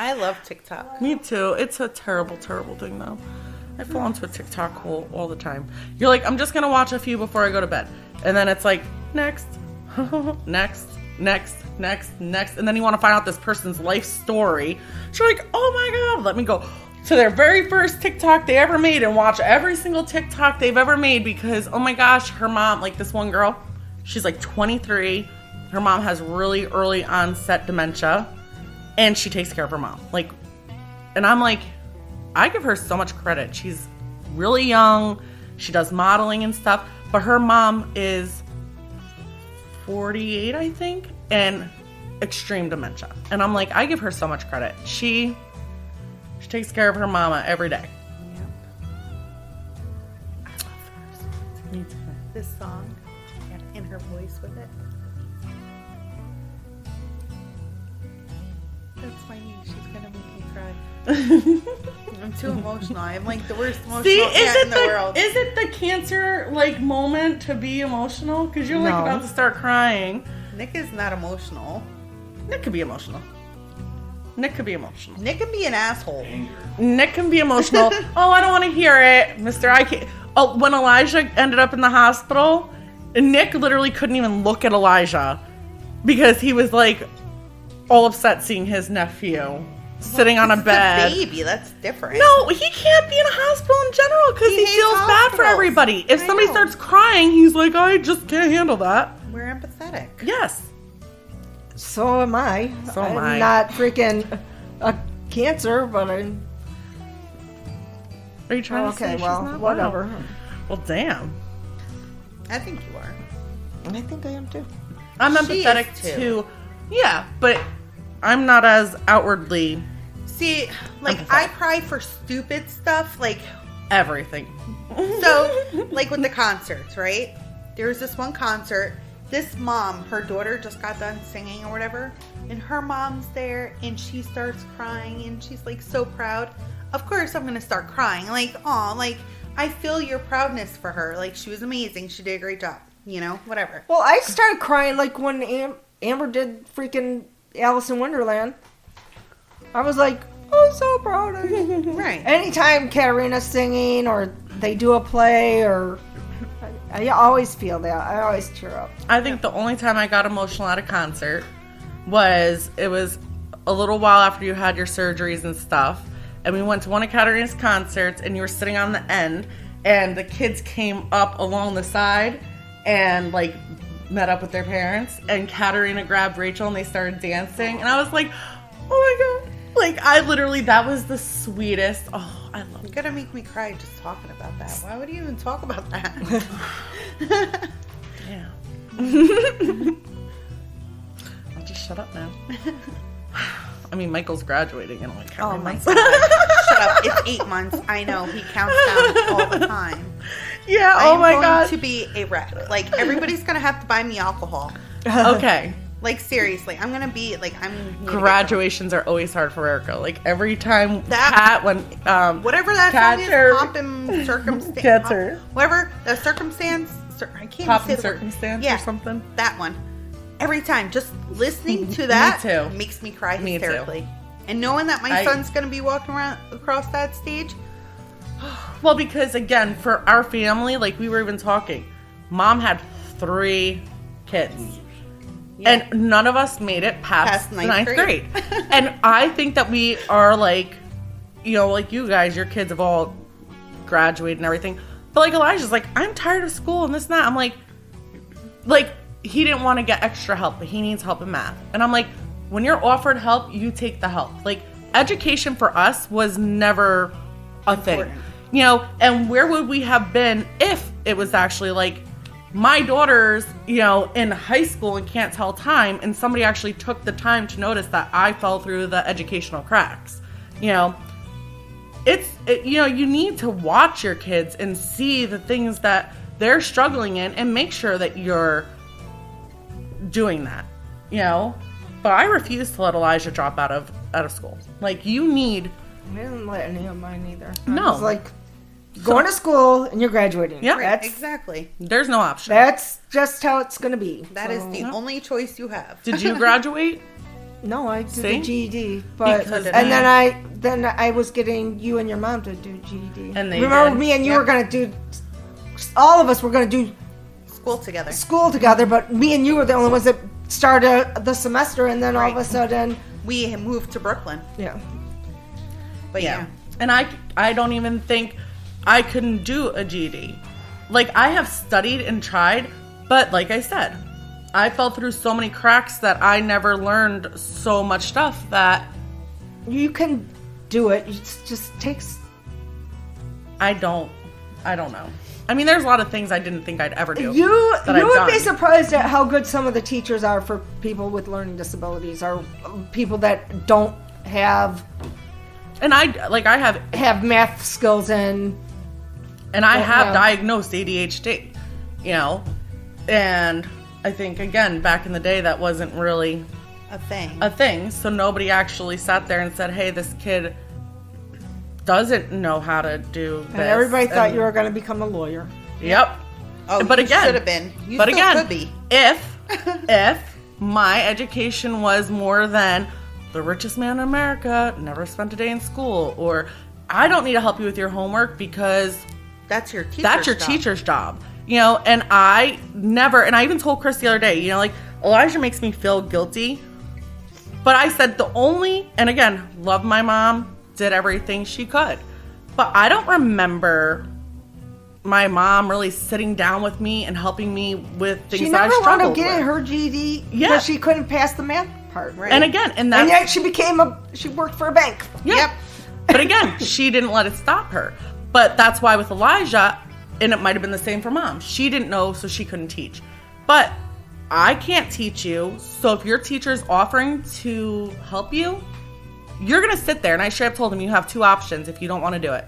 I love TikTok. Me too. It's a terrible, terrible thing, though. I fall into a TikTok hole all the time. You're like, I'm just going to watch a few before I go to bed. And then it's like, next, next. And then you want to find out this person's life story. So you're like, oh my God, let me go to their very first TikTok they ever made and watch every single TikTok they've ever made because, oh my gosh, her mom, like this one girl, she's like 23. Her mom has really early onset dementia and she takes care of her mom. Like, and I'm like, I give her so much credit. She's really young. She does modeling and stuff, but her mom is 48, I think, and extreme dementia. And I'm like, I give her so much credit. She takes care of her mama every day. Yep. I love her. Me too. This song and her voice with it. That's my niece. She's gonna make me cry. I'm too emotional. I'm like the worst emotional cat in the world. Is it the cancer like moment to be emotional? Because you're like about to start crying. Nick is not emotional. Nick could be emotional. Nick could be emotional. Nick can be an asshole. Nick can be emotional. Oh, I don't want to hear it, Mr. I can't. Oh, when Elijah ended up in the hospital, Nick literally couldn't even look at Elijah because he was like all upset seeing his nephew sitting on a bed. A baby, that's different. No, he can't be in a hospital in general because he feels bad for everybody. If somebody starts crying, he's like, I just can't handle that. We're empathetic. Yes. So am I. So am I. I'm not freaking a cancer, but I'm... Are you trying to say she's not? Whatever. Wow. Well, damn. I think you are. I think I am too. I'm empathetic too. Yeah, but I'm not as outwardly. See, like empathetic. I cry for stupid stuff, like everything. So, like with the concerts, right? There was this one concert. This mom, her daughter just got done singing or whatever, and her mom's there, and she starts crying, and she's like so proud. Of course, I'm gonna start crying. Like, aw, like I feel your proudness for her. Like she was amazing. She did a great job. You know, whatever. Well, I started crying like when Amber did freaking Alice in Wonderland. I was like, I'm so proud of you. Right. Anytime Katarina's singing or they do a play or... I always feel that. I always cheer up. I think the only time I got emotional at a concert was a little while after you had your surgeries and stuff. And we went to one of Katarina's concerts and you were sitting on the end and the kids came up along the side and like met up with their parents and Katarina grabbed Rachel and they started dancing. And I was like, oh my God. Like I literally, that was the sweetest. Oh, I love it. You're gonna make me cry just talking about that. Why would you even talk about that? Yeah. I'll just shut up now. I mean, Michael's graduating in like how many months? God. Shut up. It's 8 months. I know. He counts down all the time. Yeah, oh my God. I'm going to be a wreck. Like, everybody's going to have to buy me alcohol. Okay. Like, seriously. I'm going to be, like, graduations are always hard for Erica. Like, every time whatever that song is, Pomp and Circumstance. Whatever, the Circumstance. I can't Pop say and Circumstance or something. That one. Every time, just listening to that Me too. makes me cry Me hysterically. too. And knowing that my son's going to be walking around across that stage. Well, because again, for our family, like we were even talking, Mom had 3 kids. Yeah. And none of us made it past ninth grade. And I think that we are like, you know, like you guys, your kids have all graduated and everything. But like Elijah's like, I'm tired of school and this and that. I'm like he didn't want to get extra help, but he needs help in math. And I'm like, when you're offered help, you take the help. Like education for us was never a thing. You know, and where would we have been if it was actually like my daughter's, you know, in high school and can't tell time, and somebody actually took the time to notice that I fell through the educational cracks. You know, you know, you need to watch your kids and see the things that they're struggling in and make sure that you're doing that, you know. But I refuse to let Elijah drop out of school. Like, you need... I didn't let any of mine either. No. I was like, going to school and you're graduating. Yeah, right, exactly. There's no option. That's just how it's going to be. That is the only choice you have. Did you graduate? No, I did See? the GED, but Because then I was getting you and your mom to do GED. And they remember did. me and you were gonna do. All of us were gonna do School together. but me and you were the only ones that started the semester, and then all of a sudden we moved to Brooklyn. Yeah. But yeah. And I don't even think I couldn't do a GED. Like, I have studied and tried, but like I said, I fell through so many cracks that I never learned so much stuff that... You can do it. It just takes... I don't know. I mean, there's a lot of things I didn't think I'd ever do. You would be surprised at how good some of the teachers are for people with learning disabilities, or people that don't have... And I have math skills and I have diagnosed ADHD, you know, and I think, again, back in the day, that wasn't really a thing. So nobody actually sat there and said, hey, this kid doesn't know how to do this. And everybody thought you were going to become a lawyer. Yep. Oh, but again, should have been. You but still again, could be. if my education was more than the richest man in America, never spent a day in school, or I don't need to help you with your homework because that's your teacher's job. You know, and I even told Chris the other day, you know, like, Elijah makes me feel guilty. But I said and again, love my mom, did everything she could. But I don't remember my mom really sitting down with me and helping me with things that I struggled with. She never wanted to get her GED because she couldn't pass the math part, right? And again, and yet she worked for a bank. Yep. But again, she didn't let it stop her. But that's why with Elijah, and it might have been the same for mom, she didn't know, so she couldn't teach. But I can't teach you, so if your teacher's offering to help you, you're going to sit there. And I straight up told him, you have two options if you don't want to do it.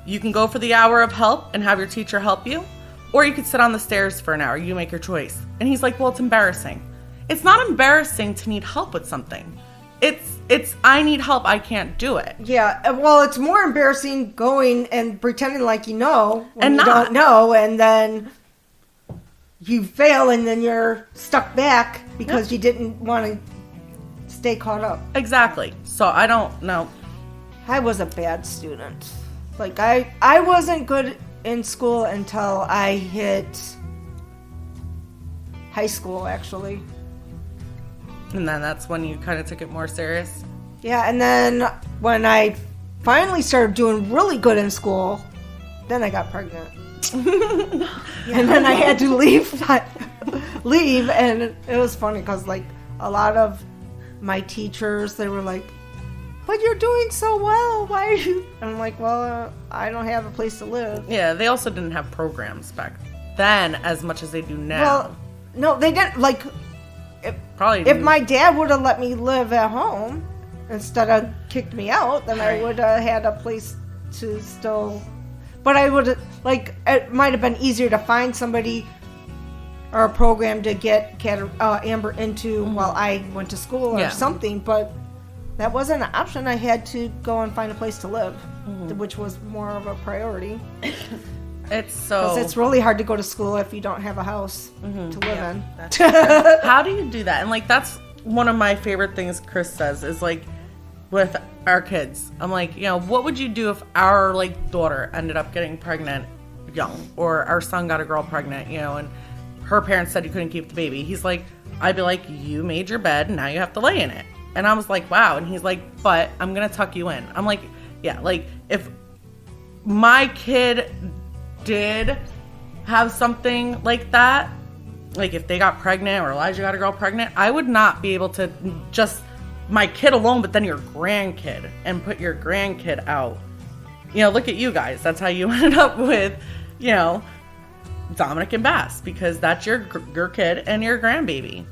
You can go for the hour of help and have your teacher help you, or you could sit on the stairs for an hour. You make your choice. And he's like, well, it's embarrassing. It's not embarrassing to need help with something. It's I need help, I can't do it. Yeah, well, it's more embarrassing going and pretending like you know when and you don't know, and then you fail, and then you're stuck back because you didn't want to stay caught up. Exactly. So I don't know. I was a bad student. Like, I wasn't good in school until I hit high school, actually. And then that's when you kind of took it more serious? Yeah, and then when I finally started doing really good in school, then I got pregnant. And then I had to leave, and it was funny because, like, a lot of my teachers, they were like, but you're doing so well, why are you... I'm like, well, I don't have a place to live. Yeah, they also didn't have programs back then as much as they do now. Well, no, they didn't, like... If my dad would have let me live at home instead of kicked me out, then I would have had a place to still... But I would have, like, it might have been easier to find somebody or a program to get Amber into while I went to school or something, but that wasn't an option. I had to go and find a place to live, which was more of a priority. Because it's really hard to go to school if you don't have a house to live in. How do you do that? And, like, that's one of my favorite things Chris says is, like, with our kids. I'm like, you know, what would you do if our, like, daughter ended up getting pregnant young, or our son got a girl pregnant, you know, and her parents said you couldn't keep the baby? He's like, I'd be like, you made your bed, now you have to lay in it. And I was like, wow. And he's like, but I'm going to tuck you in. I'm like, yeah, like, if my kid did have something like that, like if they got pregnant or Elijah got a girl pregnant, I would not be able to just my kid alone, but then your grandkid, and put your grandkid out. You know, look at you guys. That's how you ended up with, you know, Dominic and Bass, because that's your kid and your grandbaby.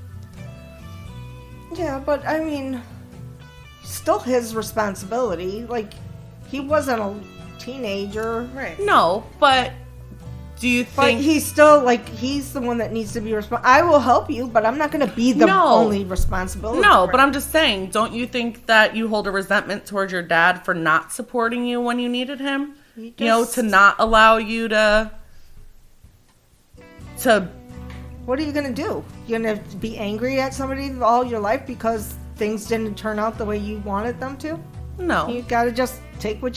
Yeah, but I mean, still his responsibility. Like, he wasn't a teenager. Right. No, but do you think... But he's still, like, he's the one that needs to be responsible. I will help you, but I'm not going to be the only responsibility. No, but I'm just saying, don't you think that you hold a resentment towards your dad for not supporting you when you needed him? You know, to not allow you to... What are you going to do? You're going to be angry at somebody all your life because things didn't turn out the way you wanted them to? No. You gotta just take what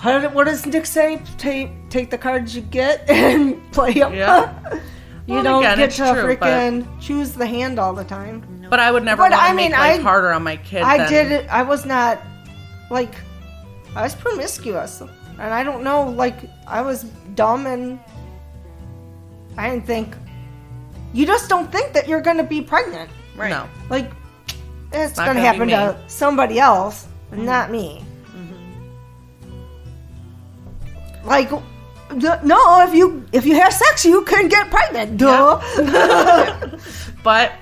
what does Nick say? Take the cards you get and play them. Yeah. You don't get to freaking choose the hand all the time. But I would never want to make life harder on my kid. I was not, like, I was promiscuous. And I don't know, like, I was dumb and I didn't think, you just don't think that you're going to be pregnant. Right. No. Like, it's going to happen to somebody else, not me. Like, no, if you have sex, you can get pregnant. Duh. Yeah. But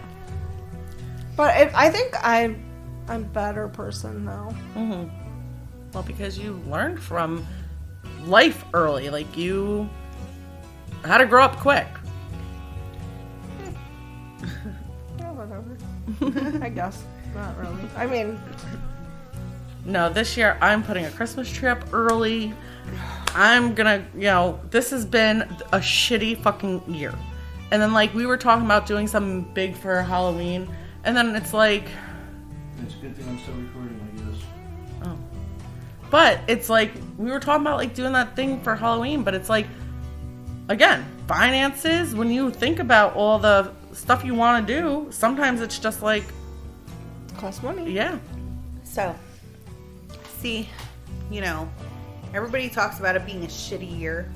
I think I'm a better person now. Mm-hmm. Well, because you learned from life early. Like, you had to grow up quick. Yeah, whatever. I guess. Not really. I mean... No, this year I'm putting a Christmas tree up early. I'm gonna, this has been a shitty fucking year. And then, like, we were talking about doing something big for Halloween. And then it's like... It's a good thing I'm still recording, I guess. Oh. But it's like, we were talking about, like, doing that thing for Halloween. But it's like, again, finances, when you think about all the stuff you want to do, sometimes it's just like... It costs money. Yeah. So, see, everybody talks about it being a shitty year.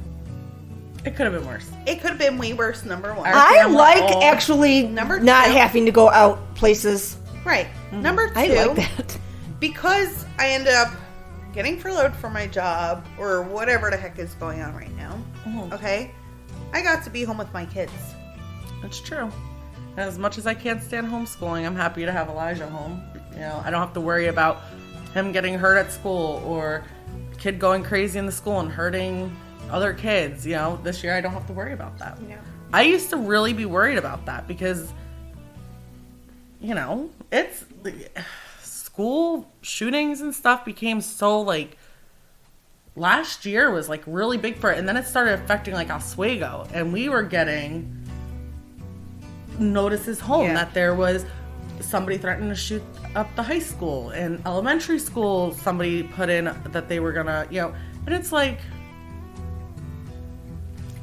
It could have been worse. It could have been way worse, number one. I like actually not having to go out places. Right. Mm-hmm. Number two, I like that. Because I ended up getting furloughed from my job or whatever the heck is going on right now. Mm-hmm. Okay? I got to be home with my kids. That's true. As much as I can't stand homeschooling, I'm happy to have Elijah home. I don't have to worry about him getting hurt at school or a kid going crazy in the school and hurting other kids. This year I don't have to worry about that. Yeah. I used to really be worried about that because, it's school shootings and stuff became so, like, last year was, like, really big for it. And then it started affecting, like, Oswego. And we were getting notices home that there was somebody threatening to shoot up the high school and elementary school. Somebody put in that they were gonna, and it's like,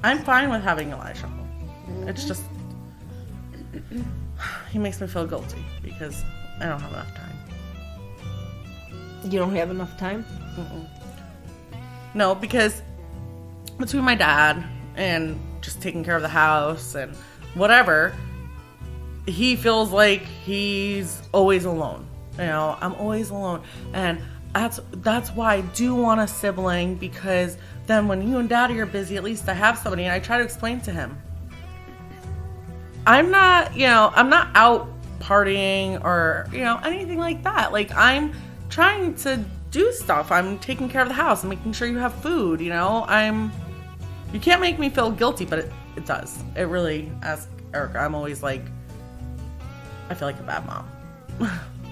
I'm fine with having Elijah home. Mm-hmm. It's just, he makes me feel guilty because I don't have enough time. You don't have enough time? Mm-mm. No, because between my dad and just taking care of the house and whatever, he feels like he's always alone. I'm always alone. And that's why I do want a sibling, because then when you and daddy are busy, at least I have somebody. And I try to explain to him, I'm not out partying or, anything like that. Like, I'm trying to do stuff. I'm taking care of the house and making sure you have food, you can't make me feel guilty, but it does. It really, as Erica, I'm always like, I feel like a bad mom.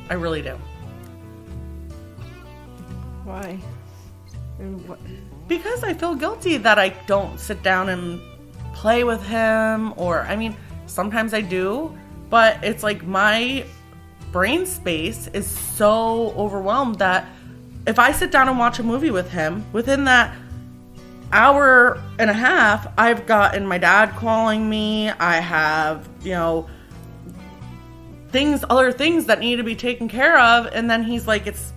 I really do. Why? And what? Because I feel guilty that I don't sit down and play with him, or, sometimes I do, but it's like my brain space is so overwhelmed that if I sit down and watch a movie with him, within that hour and a half, I've gotten my dad calling me. I have, other things that need to be taken care of, and then he's like, it's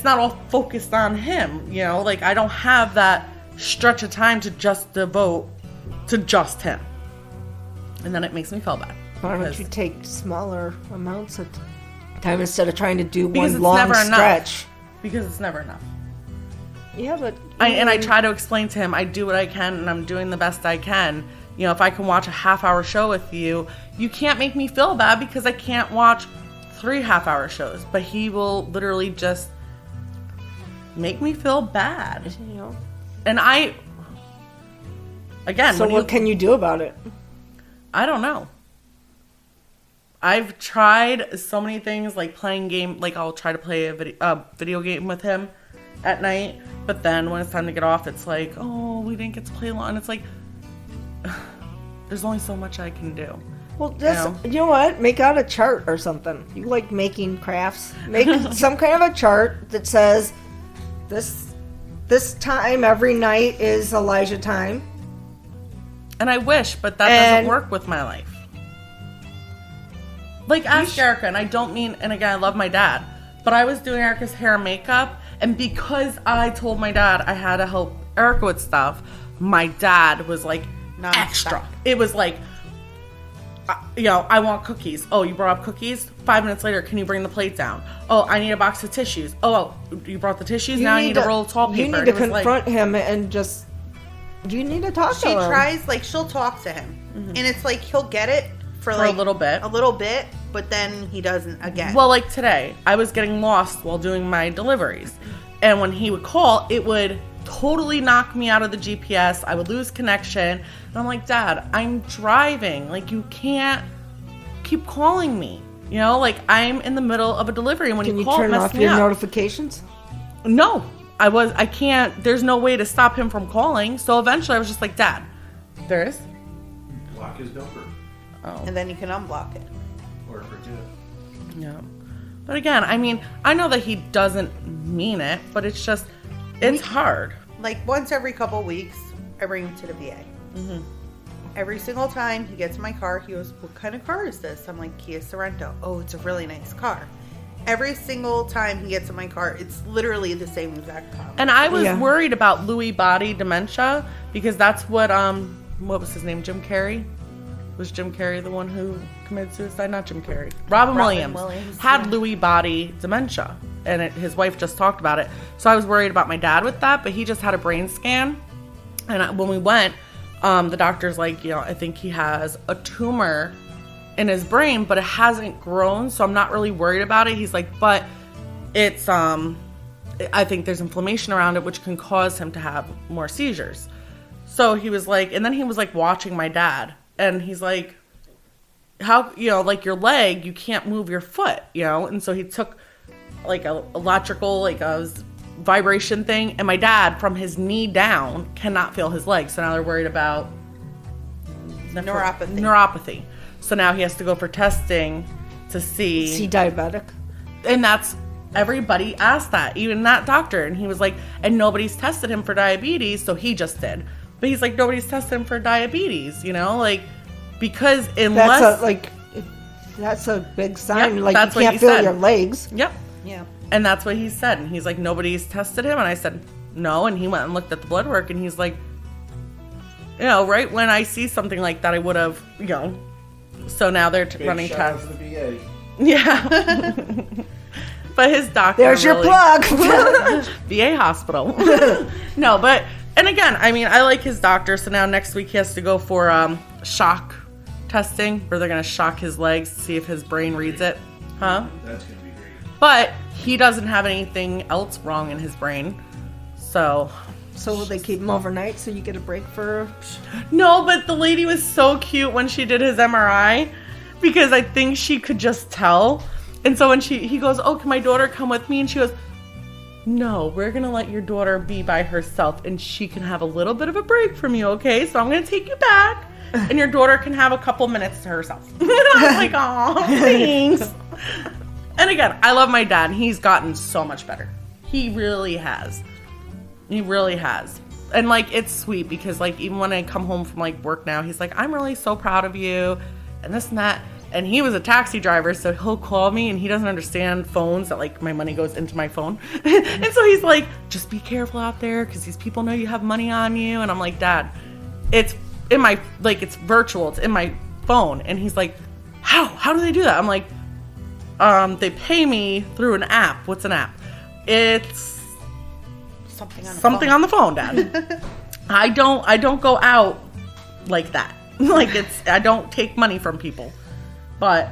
not all focused on him, like, I don't have that stretch of time to just devote to just him, and then it makes me feel bad. Why don't you take smaller amounts of time instead of trying to do one long stretch? Because it's never enough. Yeah, but I try to explain to him, I do what I can and I'm doing the best I can. If I can watch a half-hour show with you, you can't make me feel bad because I can't watch 3 half-hour shows. But he will literally just make me feel bad. And so what can you do about it? I don't know. I've tried so many things, like playing game, like I'll try to play a video game with him at night. But then when it's time to get off, it's like, oh, we didn't get to play long. And it's like, there's only so much I can do. Well, you know what? Make out a chart or something. You like making crafts. Make some kind of a chart that says this time every night is Elijah time. And I wish, but that doesn't work with my life. Like, ask Erica, and I don't mean, and again, I love my dad, but I was doing Erica's hair and makeup, and because I told my dad I had to help Erica with stuff, my dad was like, extra. It was like, I want cookies. Oh, you brought up cookies? 5 minutes later, can you bring the plate down? Oh, I need a box of tissues. Oh, you brought the tissues? Now I need a roll of tall paper. You need to confront him and just, you need to talk to him. She tries, like, she'll talk to him. Mm-hmm. And it's like, he'll get it for like a little bit, but then he doesn't again. Well, like today, I was getting lost while doing my deliveries. And when he would call, it would totally knock me out of the GPS. I would lose connection. And I'm like, Dad, I'm driving. Like, you can't keep calling me. You know, like, I'm in the middle of a delivery. And when you call, turn off your notifications? No, I can't. There's no way to stop him from calling. So eventually I was just like, Dad, there is? Block his number. Oh. And then you can unblock it. Or forget. Yeah. But again, I mean, I know that he doesn't mean it, but it's just, it's hard. Like, once every couple weeks, I bring him to the VA. Mm-hmm. Every single time he gets in my car, he goes, what kind of car is this? I'm like, Kia Sorento. Oh, it's a really nice car. Every single time he gets in my car, it's literally the same exact car. And I was worried about Lewy body dementia because that's what was his name? Jim Carrey? Was Jim Carrey the one who committed suicide? Not Jim Carrey. Robin Williams had Lewy body dementia, and his wife just talked about it. So I was worried about my dad with that, but he just had a brain scan. And when we went, the doctor's like, I think he has a tumor in his brain, but it hasn't grown, so I'm not really worried about it. He's like, but it's, I think there's inflammation around it, which can cause him to have more seizures. So he was like, and then he was like watching my dad. And he's like, how, like your leg, you can't move your foot, And so he took like a electrical, like a vibration thing. And my dad, from his knee down, cannot feel his legs. So now they're worried about neuropathy. So now he has to go for testing to see. Is he diabetic? And everybody asked that, even that doctor. And he was like, and nobody's tested him for diabetes. So he just did. But he's like, nobody's tested him for diabetes, like, because unless... That's a big sign. Yep, like, you can't feel your legs. Yep. Yeah. And that's what he said. And he's like, nobody's tested him. And I said, no. And he went and looked at the blood work. And he's like, right when I see something like that, I would have, So now they're running tests. For the VA. Yeah. But his doctor There's your plug. VA hospital. No, but... And again, I mean, I like his doctor, so now next week he has to go for shock testing, where they're going to shock his legs to see if his brain reads it. Huh? That's going to be great. But he doesn't have anything else wrong in his brain, so... So will they keep him overnight so you get a break for... No, but the lady was so cute when she did his MRI, because I think she could just tell. And so when he goes, oh, can my daughter come with me? And she goes... No, we're going to let your daughter be by herself and she can have a little bit of a break from you, okay? So I'm going to take you back and your daughter can have a couple minutes to herself. And I was like, aw, thanks. And again, I love my dad. He's gotten so much better. He really has. He really has. And, like, it's sweet because, like, even when I come home from, like, work now, he's like, I'm really so proud of you and this and that. And he was a taxi driver, so he'll call me, and he doesn't understand phones, that, like, my money goes into my phone. And so he's like, just be careful out there, because these people know you have money on you. And I'm like, Dad, it's in my, like, it's virtual. It's in my phone. And he's like, how do they do that? I'm like, they pay me through an app. What's an app? It's something on the phone, Dad. I don't go out like that. Like, I don't take money from people. But,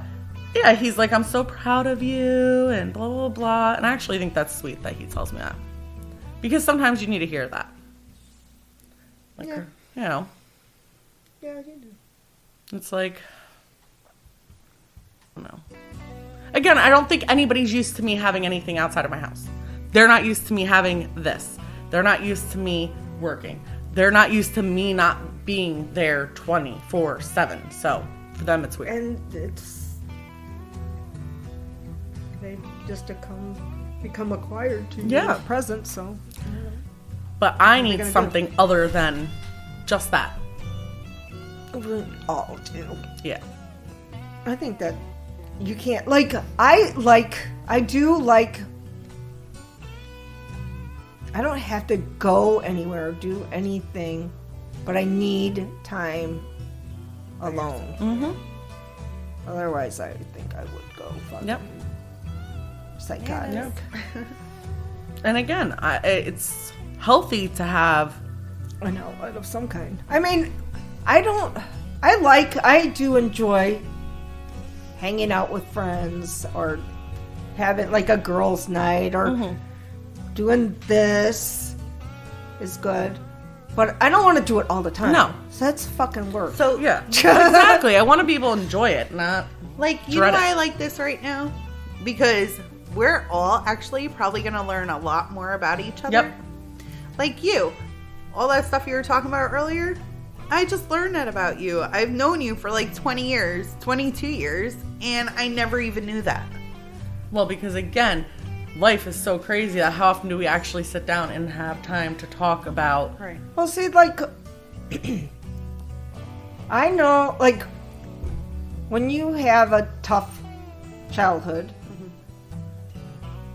yeah, he's like, I'm so proud of you, and blah, blah, blah. And I actually think that's sweet that he tells me that. Because sometimes you need to hear that. Like, yeah. Yeah, you do. It's like, I don't know. Again, I don't think anybody's used to me having anything outside of my house. They're not used to me having this. They're not used to me working. They're not used to me not being there 24/7. So... For them, it's weird. And they just become acquired to Yeah. the present, so. But I What are they need gonna something other than just that. We all do. Yeah. I think that you can't, I do like, I don't have to go anywhere or do anything, but I need time alone. Mm-hmm. Otherwise, I think I would go fucking Yep. psychotic. Yep. And again, it's healthy to have. I know, of some kind. I mean, I do enjoy hanging out with friends or having like a girls' night or doing this is good. But I don't want to do it all the time. No. So that's fucking work. So Yeah. Exactly. I want to be able to enjoy it, not like, you dread know it. why I like this right now? Because we're all actually probably going to learn a lot more about each other. Yep. Like you. All that stuff you were talking about earlier, I just learned that about you. I've known you for like 20 years, 22 years, and I never even knew that. Well, because again, life is so crazy that how often do we actually sit down and have time to talk about? Right. Well, see, like, I know, like, when you have a tough childhood,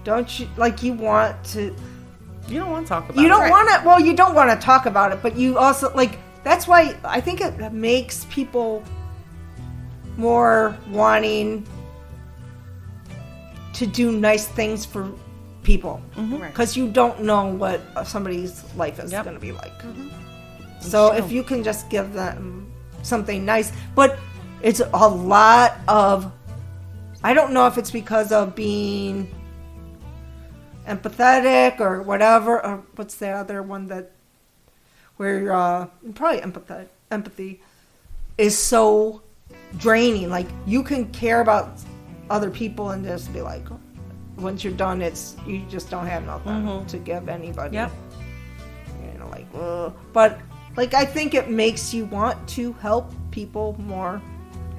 don't you, like, you want to, You don't want to talk about you it. don't want to, well, you don't want to talk about it, but you also, like, that's why I think it makes people more wanting to do nice things for people. Right. Because you don't know what somebody's life is Yep. going to be like. So if you can just give them something nice, but it's a lot of, I don't know if it's because of being empathetic or whatever, or what's the other one that, where probably empathy is so draining. Like, you can care about other people and just be like, once you're done, you just don't have nothing to give anybody. Yep. You know, like, ugh. But like, I think it makes you want to help people more,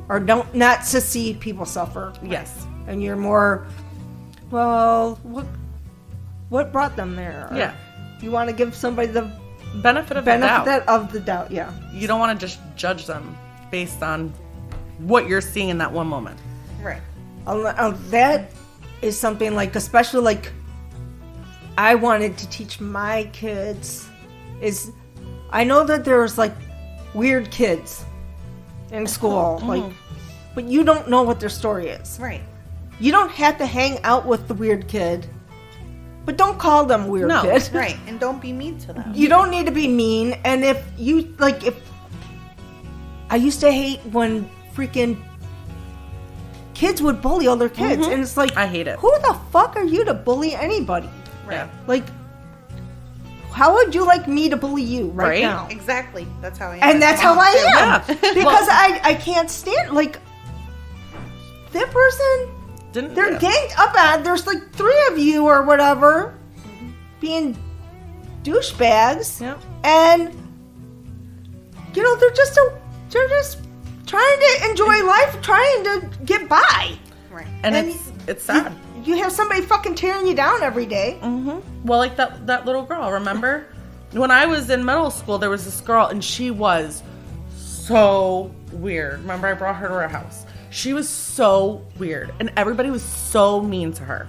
or not to see people suffer. Yes. And you're more, well, what brought them there? Or Yeah. you want to give somebody the Benefit of the doubt. benefit of the doubt. Yeah. You don't want to just judge them based on what you're seeing in that one moment. Right. That is something, like, especially like I wanted to teach my kids is, I know that there's like weird kids in school, like, but you don't know what their story is. Right. You don't have to hang out with the weird kid, but don't call them weird No. kid. Right. And don't be mean to them. You don't need to be mean. And if I used to hate when freaking kids would bully other kids, and it's like, I hate it. Who the fuck are you to bully anybody? Right. Like, how would you like me to bully you right Right. now? Exactly. That's how I am. And that's how I am. Yeah. Because I can't stand, like, that person, they're Yeah. ganged up at, there's like 3 of you or whatever being douchebags. Yep. And, you know, they're just trying to enjoy life, trying to get by. Right. And And it's sad. You have somebody fucking tearing you down every day. Well, like that little girl, remember? When I was in middle school, there was this girl, and she was so weird. Remember, I brought her to our house. She was so weird, and everybody was so mean to her.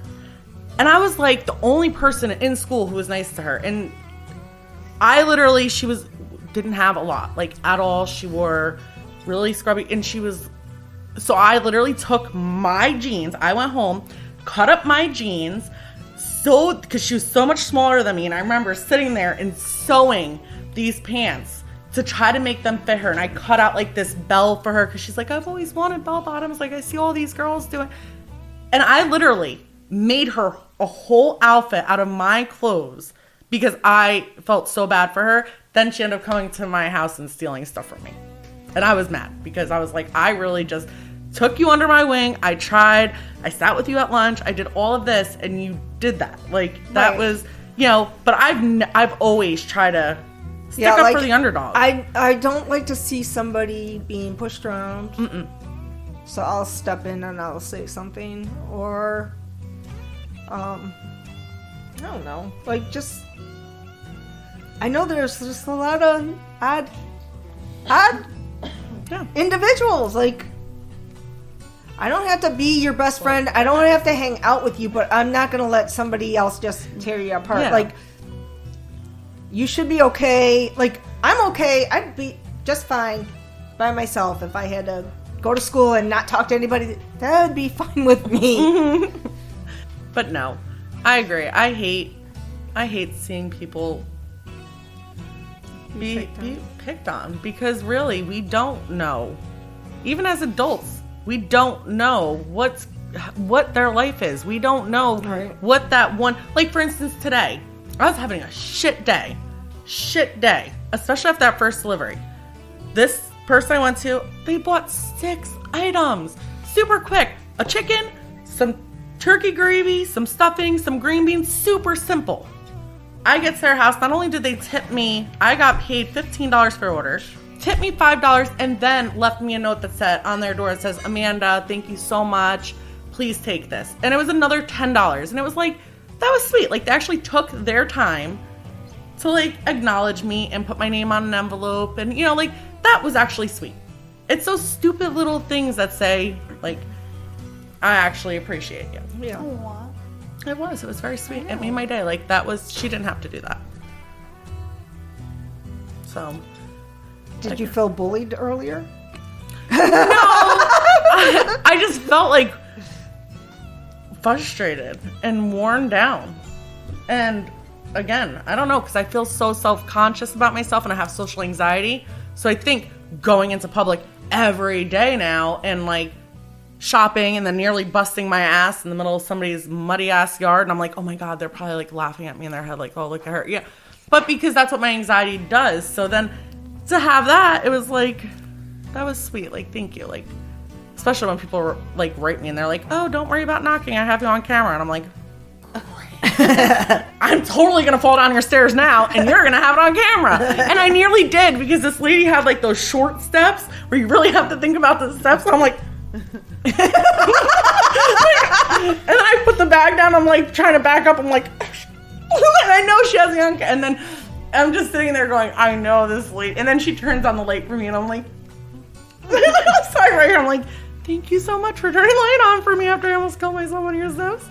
And I was like the only person in school who was nice to her. And I literally, didn't have a lot, like, at all. She wore really scrubby, and so I literally took my jeans. I went home, cut up my jeans, because she was so much smaller than me, and I remember sitting there and sewing these pants to try to make them fit her. And I cut out like this bell for her because she's like, I've always wanted bell bottoms. Like, I see all these girls doing. And I literally made her a whole outfit out of my clothes because I felt so bad for her. Then she ended up coming to my house and stealing stuff from me. And I was mad because I was like, I really just took you under my wing. I tried. I sat with you at lunch. I did all of this, and you did that. Like, that Right. was, but I've always tried to stick up like, for the underdog. I don't like to see somebody being pushed around. So I'll step in and I'll say something, or I don't know, like just. I know there's just a lot of odd individuals. Like, I don't have to be your best friend. I don't have to hang out with you, but I'm not going to let somebody else just tear you apart. Yeah. Like, you should be okay. Like, I'm okay. I'd be just fine by myself if I had to go to school and not talk to anybody. That would be fine with me. But no, I agree. I hate seeing people be picked on, because really we don't know. Even as adults, we don't know what their life is. We don't know what that one, like for instance today, I was having a shit day, especially after that first delivery. This person I went to, they bought 6 items, super quick. A chicken, some turkey gravy, some stuffing, some green beans, super simple. I get to their house, not only did they tip me, I got paid $15 for order, tipped me $5, and then left me a note that said on their door, it says, Amanda, thank you so much, please take this. And it was another $10, and it was like, that was sweet. Like, they actually took their time to like acknowledge me and put my name on an envelope, and you know, like, that was actually sweet. It's those stupid little things that say, like, I actually appreciate you. Yeah. Aww. It was very sweet. It made my day. Like, that was, she didn't have to do that. So. Did you feel bullied earlier? No. I just felt like frustrated and worn down. And again, I don't know, because I feel so self-conscious about myself and I have social anxiety. So I think going into public every day now and like shopping and then nearly busting my ass in the middle of somebody's muddy ass yard, and I'm like, oh my God, they're probably like laughing at me in their head, like, oh, look at her. Yeah. But because that's what my anxiety does. So then to have that, it was like, that was sweet. Like, thank you. Like, especially when people like write me and they're like, oh, don't worry about knocking, I have you on camera. And I'm like, I'm totally gonna fall down your stairs now and you're gonna have it on camera. And I nearly did, because this lady had like those short steps where you really have to think about the steps. So I'm like, and then I put the bag down, I'm like trying to back up, I'm like, and I know she has young, and then I'm just sitting there going, I know this lady, and then she turns on the light for me and I'm like, sorry, right here, I'm like, thank you so much for turning the light on for me after I almost killed myself on your steps.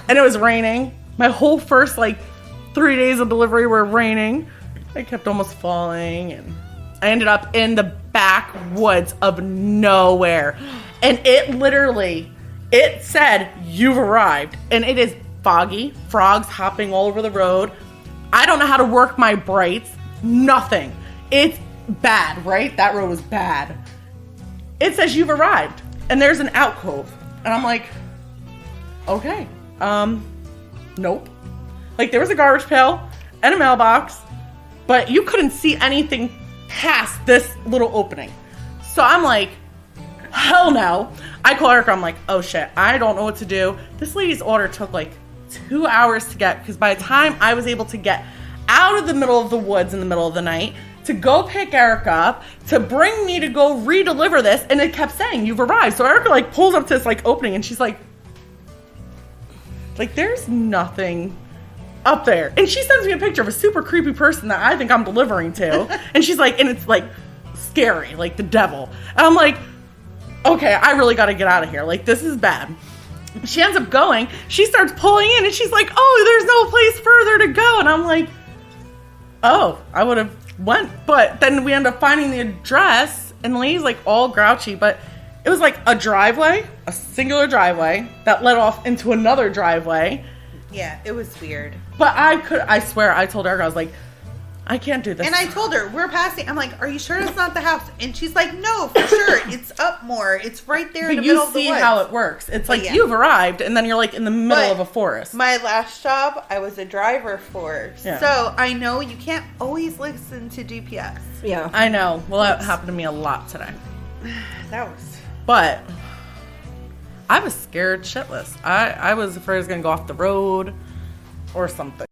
And it was raining. My whole first like 3 days of delivery were raining. I kept almost falling, and I ended up in the backwoods of nowhere. And it said, you've arrived. And it is foggy, frogs hopping all over the road. I don't know how to work my brights. Nothing. It's bad, right? That road was bad. It says you've arrived. And there's an alcove. And I'm like, okay. Nope. Like, there was a garbage pail and a mailbox, but you couldn't see anything past this little opening. So I'm like, hell no. I call Erica, I'm like, oh shit, I don't know what to do. This lady's order took like 2 hours to get, because by the time I was able to get out of the middle of the woods in the middle of the night, to go pick Erica up, to bring me to go re-deliver this, and it kept saying, you've arrived. So Erica like pulls up to this like opening, and she's like, there's nothing up there. And she sends me a picture of a super creepy person that I think I'm delivering to. And she's like, and it's like scary, like the devil. And I'm like, okay, I really got to get out of here. Like, this is bad. She ends up going. She starts pulling in, and she's like, oh, there's no place further to go. And I'm like, oh, I would have went. But then we end up finding the address, and the lady's like all grouchy, but it was like a driveway, a singular driveway that led off into another driveway. Yeah, it was weird. But I swear, I told Erica, I was like, I can't do this. And I told her, we're passing. I'm like, are you sure it's not the house? And she's like, no, for sure. It's up more. It's right there in the middle of the woods. But you see how it works. It's like, you've arrived, and then you're like in the middle of a forest. My last job, I was a driver for. Yeah. So I know you can't always listen to GPS. Yeah. I know. Well, that happened to me a lot today. That was... But I was scared shitless. I was afraid I was going to go off the road or something.